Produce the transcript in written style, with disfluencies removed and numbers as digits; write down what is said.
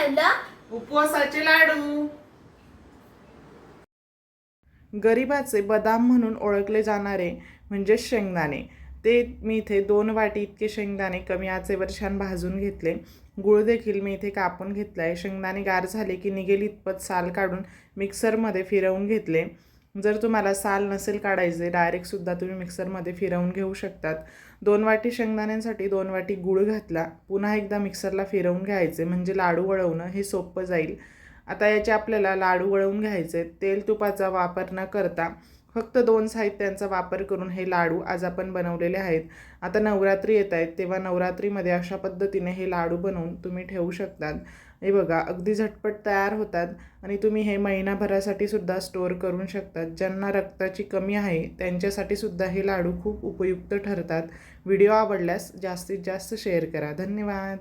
खायला? उपवासाचे लाडू. गरिबाचे बदाम म्हणून ओळखले जाणारे म्हणजे शेंगदाणे. ते मी इथे 2 वाटी इतके शेंगदाणे कमी आचेवर छान भाजून घेतले. गूळ देखील मी इथे कापून घेतला आहे. शेंगदाणे गार झाले की निघेल इतपत साल काढून मिक्सरमध्ये फिरवून घेतले. जर तुम्हाला साल नसेल काढायचे डायरेक्टसुद्धा तुम्ही मिक्सरमध्ये फिरवून घेऊ शकतात. 2 वाटी शेंगदाण्यांसाठी 2 वाटी गूळ घातला. पुन्हा एकदा मिक्सरला फिरवून घ्यायचे म्हणजे लाडू वळवणं हे सोपं जाईल. आता याचे आपल्याला लाडू वळवून घ्यायचे. तेल तुपाचा वापर न करता फक्त 2 साहित्यांचा वापर करून हे लाडू आज आपण बनवलेले आहेत. आता नवरात्री येत आहेत तेव्हा नवरात्रीमध्ये अशा पद्धतीने हे लाडू बनवून तुम्ही ठेवू शकतात. हे बघा अगदी झटपट तयार होतात आणि तुम्ही हे महिनाभरासाठी सुद्धा स्टोअर करू शकतात. ज्यांना रक्ताची कमी आहे त्यांच्यासाठी सुद्धा हे लाडू खूप उपयुक्त ठरतात. व्हिडिओ आवडल्यास जास्तीत जास्त शेअर करा. धन्यवाद.